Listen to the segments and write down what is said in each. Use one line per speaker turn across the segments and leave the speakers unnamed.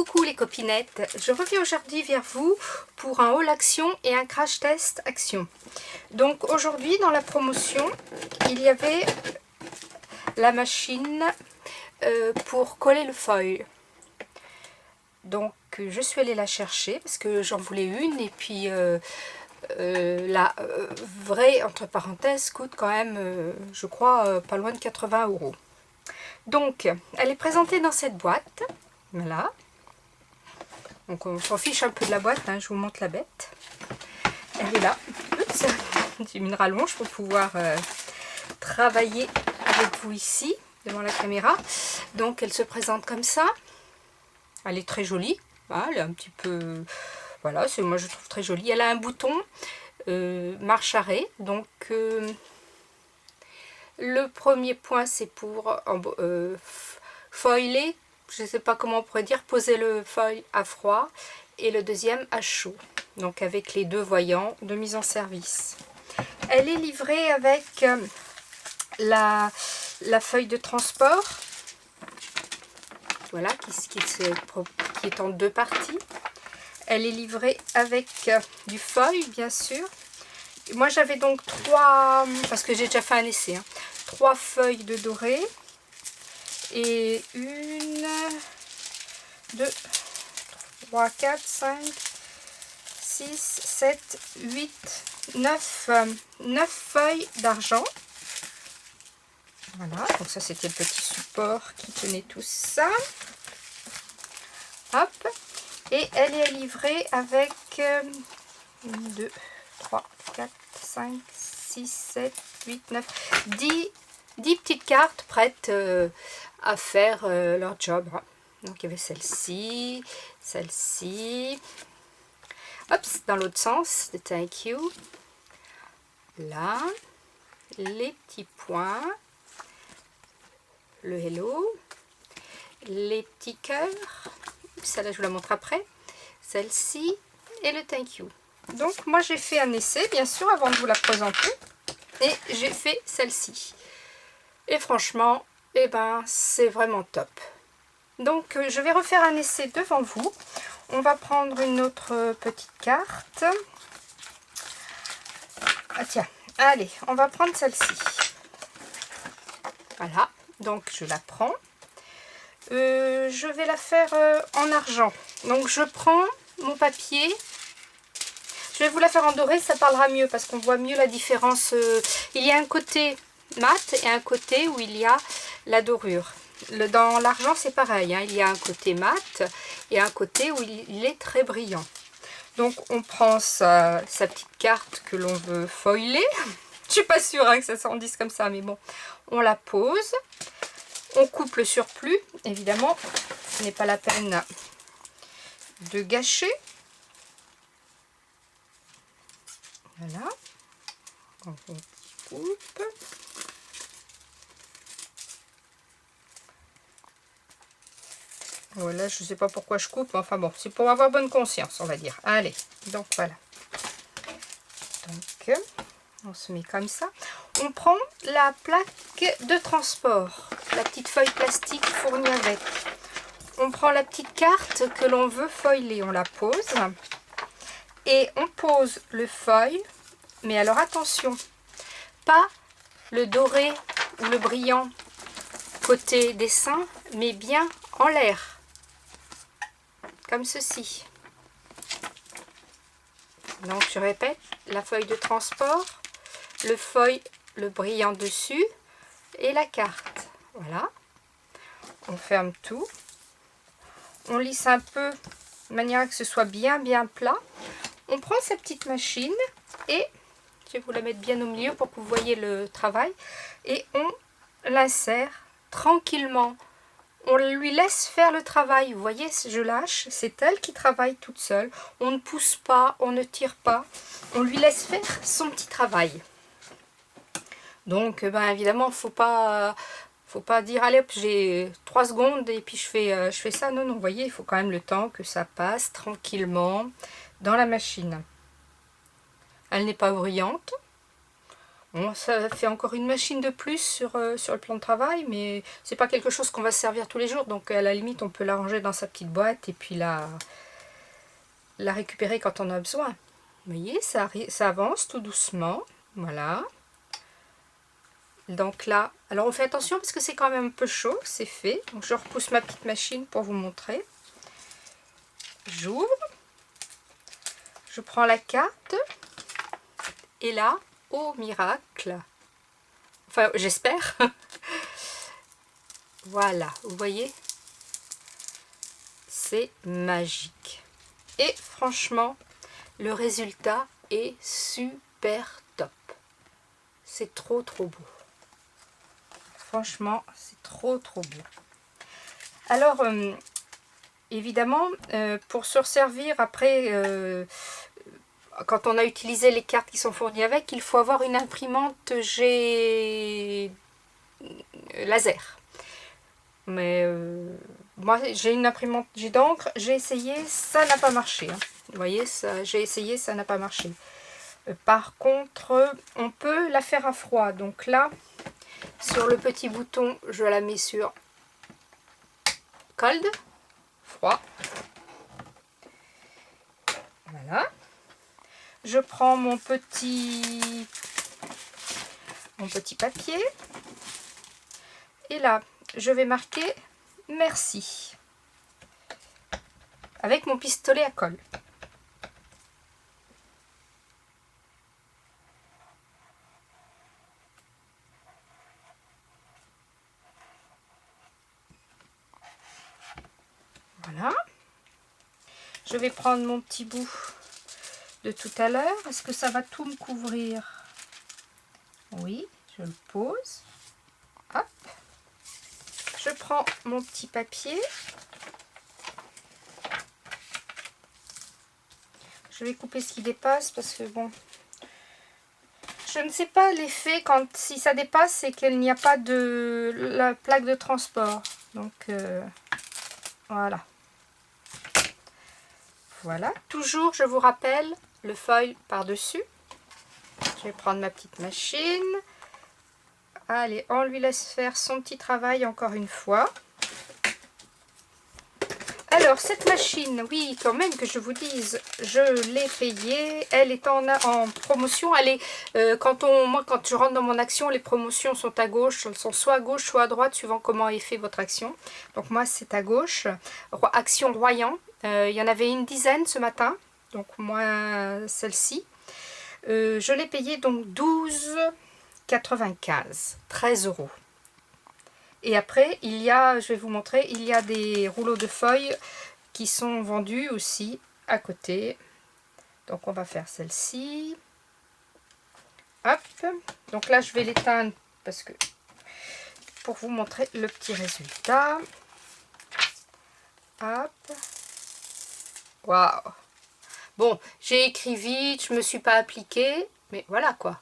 Coucou les copinettes, je reviens aujourd'hui vers vous pour un haul action et un crash test action. Donc aujourd'hui dans la promotion, il y avait la machine pour coller le foil. Donc je suis allée la chercher parce que j'en voulais une et puis la vraie, entre parenthèses, coûte quand même, je crois, pas loin de 80 €. Donc elle est présentée dans cette boîte, voilà. Donc on s'en fiche un peu de la boîte, hein, je vous montre la bête. Elle est là. Oups, j'ai mis une rallonge pour pouvoir travailler avec vous ici, devant la caméra. Donc elle se présente comme ça. Elle est très jolie. Hein, elle est un petit peu... Voilà, moi je trouve très jolie. Elle a un bouton marche arrêt. Donc le premier point c'est pour foiler. Je ne sais pas comment on pourrait dire, poser le foil à froid et le deuxième à chaud. Donc avec les deux voyants de mise en service. Elle est livrée avec la feuille de transport. Voilà, qui est en deux parties. Elle est livrée avec du foil, bien sûr. Moi j'avais donc trois, parce que j'ai déjà fait un essai, hein, 3 feuilles de doré. Et 1, 2, 3, 4, 5, 6, 7, 8, 9 feuilles d'argent. Voilà, donc ça c'était le petit support qui tenait tout ça. Hop, et elle est livrée avec 1, 2, 3, 4, 5, 6, 7, 8, 9, 10 petites cartes prêtes à faire leur job. Donc il y avait celle-ci, celle-ci. Hop, dans l'autre sens, de thank you. Là, les petits points, le hello, les petits cœurs. Celle-là, je vous la montre après. Celle-ci et le thank you. Donc moi j'ai fait un essai, bien sûr, avant de vous la présenter. Et j'ai fait celle-ci. Et franchement, eh ben, c'est vraiment top. Donc je vais refaire un essai devant vous. On va prendre une autre petite carte. Ah tiens, allez, on va prendre celle-ci. Voilà, donc je la prends. Je vais la faire en argent. Donc je prends mon papier. Je vais vous la faire en doré, ça parlera mieux parce qu'on voit mieux la différence. Il y a un côté mat et un côté où il y a la dorure. Dans l'argent c'est pareil, hein, il y a un côté mat et un côté où il est très brillant. Donc on prend sa petite carte que l'on veut foiler. Je suis pas sûre hein, que ça s'en dise comme ça, mais bon, on la pose. On coupe le surplus, évidemment, ce n'est pas la peine de gâcher. Voilà, on coupe. Voilà, je ne sais pas pourquoi je coupe, mais enfin bon, c'est pour avoir bonne conscience, on va dire. Allez, donc voilà. Donc, on se met comme ça. On prend la plaque de transport, la petite feuille plastique fournie avec. On prend la petite carte que l'on veut foiler, on la pose. Et on pose le foil, mais alors attention, pas le doré ou le brillant côté dessin, mais bien en l'air, comme ceci. Donc je répète, la feuille de transport, le foil, le brillant dessus et la carte. Voilà, on ferme tout, on lisse un peu de manière à que ce soit bien plat. On prend sa petite machine et je vais vous la mettre bien au milieu pour que vous voyez le travail et on l'insère tranquillement. On lui laisse faire le travail. Vous voyez, je lâche, c'est elle qui travaille toute seule. On ne pousse pas, on ne tire pas. On lui laisse faire son petit travail. Donc, ben, évidemment, faut pas dire, allez, j'ai 3 secondes et puis je fais ça. Non, non, vous voyez, il faut quand même le temps que ça passe tranquillement dans la machine. Elle n'est pas brillante. Bon, ça fait encore une machine de plus sur le plan de travail, mais c'est pas quelque chose qu'on va se servir tous les jours, donc à la limite on peut la ranger dans sa petite boîte et puis la récupérer quand on a besoin. Vous voyez, ça avance tout doucement, voilà. Donc là, alors on fait attention parce que c'est quand même un peu chaud, c'est fait. Donc je repousse ma petite machine pour vous montrer. J'ouvre, je prends la carte et là, oh miracle, enfin j'espère, voilà, vous voyez, c'est magique. Et franchement, le résultat est super top. C'est trop beau. Franchement, c'est trop beau. Alors, évidemment, pour se resservir après, quand on a utilisé les cartes qui sont fournies avec, il faut avoir une imprimante G laser. Mais moi, j'ai une imprimante G d'encre, j'ai essayé, ça n'a pas marché. Hein. Vous voyez, j'ai essayé, ça n'a pas marché. Par contre, on peut la faire à froid. Donc là, sur le petit bouton, je la mets sur cold, froid. Voilà. Je prends mon petit papier. Et là, je vais marquer merci. Avec mon pistolet à colle. Voilà. Je vais prendre mon petit bout de tout à l'heure. Est-ce que ça va tout me couvrir? Oui, je le pose. Hop. Je prends mon petit papier. Je vais couper ce qui dépasse parce que bon... Je ne sais pas l'effet si ça dépasse, c'est qu'il n'y a pas de la plaque de transport. Donc voilà. Voilà. Toujours, je vous rappelle, le foil par-dessus. Je vais prendre ma petite machine. Allez, on lui laisse faire son petit travail encore une fois. Alors, cette machine, oui, quand même que je vous dise, je l'ai payée. Elle est en promotion. Elle est, moi, quand je rentre dans mon action, les promotions sont à gauche. Elles sont soit à gauche, soit à droite, suivant comment est fait votre action. Donc, moi, c'est à gauche. Action Royan. Il y en avait une dizaine ce matin. Donc, moi, celle-ci. Je l'ai payée donc 12,95 €. 13 €. Et après, il y a, je vais vous montrer, il y a des rouleaux de feuilles qui sont vendus aussi à côté. Donc on va faire celle-ci. Hop. Donc là, je vais l'éteindre parce que pour vous montrer le petit résultat. Hop. Waouh. Bon, j'ai écrit vite, je me suis pas appliquée, mais voilà quoi.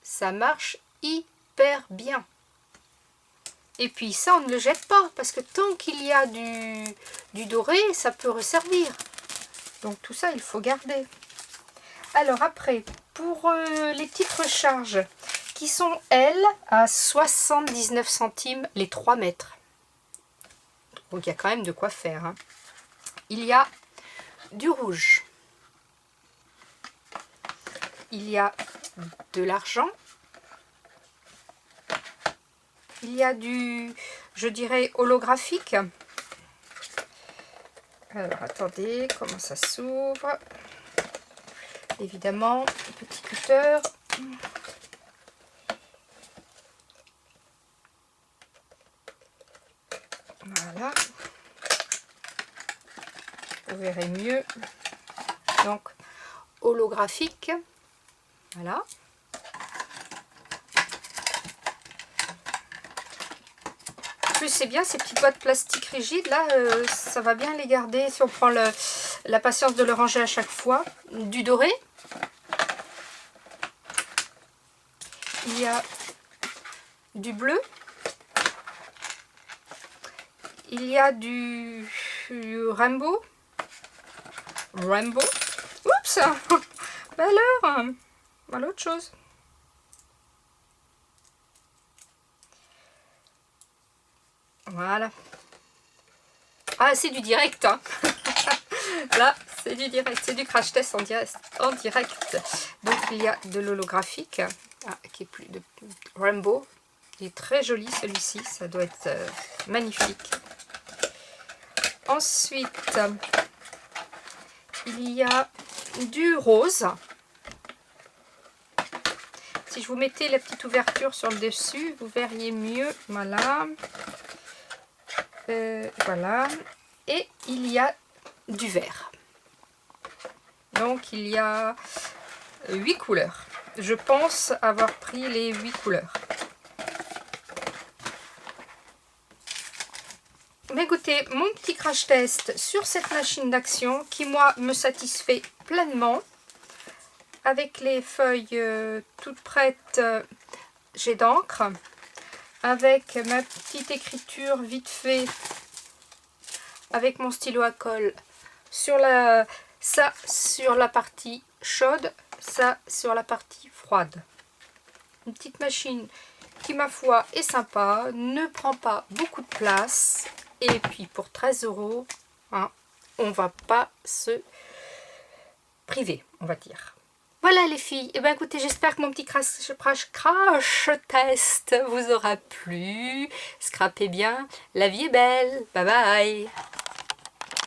Ça marche hyper bien. Et puis ça, on ne le jette pas, parce que tant qu'il y a du doré, ça peut resservir. Donc tout ça, il faut garder. Alors après, pour les petites recharges, qui sont, elles, à 79 centimes les 3 mètres. Donc il y a quand même de quoi faire. Hein. Il y a du rouge. Il y a de l'argent. Il y a du, je dirais, holographique. Alors, attendez, comment ça s'ouvre? Évidemment, petit cutter. Voilà. Vous verrez mieux. Donc, holographique. Voilà. Plus c'est bien ces petites boîtes plastiques rigides là, ça va bien les garder si on prend la patience de le ranger à chaque fois. Du doré, il y a du bleu, il y a du rainbow. Oups. Bah alors, voilà autre chose. Voilà. Ah, c'est du direct, hein. Là, c'est du direct, c'est du crash test en direct. Donc, il y a de l'holographique, qui est plus de Rainbow. Il est très joli celui-ci, ça doit être magnifique. Ensuite, il y a du rose. Si je vous mettais la petite ouverture sur le dessus, vous verriez mieux. Voilà. Voilà. Et il y a du vert. Donc il y a 8 couleurs. Je pense avoir pris les 8 couleurs. Mais écoutez, mon petit crash test sur cette machine d'action qui moi me satisfait pleinement. Avec les feuilles toutes prêtes, j'ai d'encre. Avec ma petite écriture vite fait. Avec mon stylo à colle. Ça sur la partie chaude, ça sur la partie froide. Une petite machine qui, ma foi, est sympa, ne prend pas beaucoup de place. Et puis pour 13 €, hein, on va pas se priver, on va dire. Voilà les filles, et bien écoutez, j'espère que mon petit crash test vous aura plu. Scrapez bien, la vie est belle, bye bye.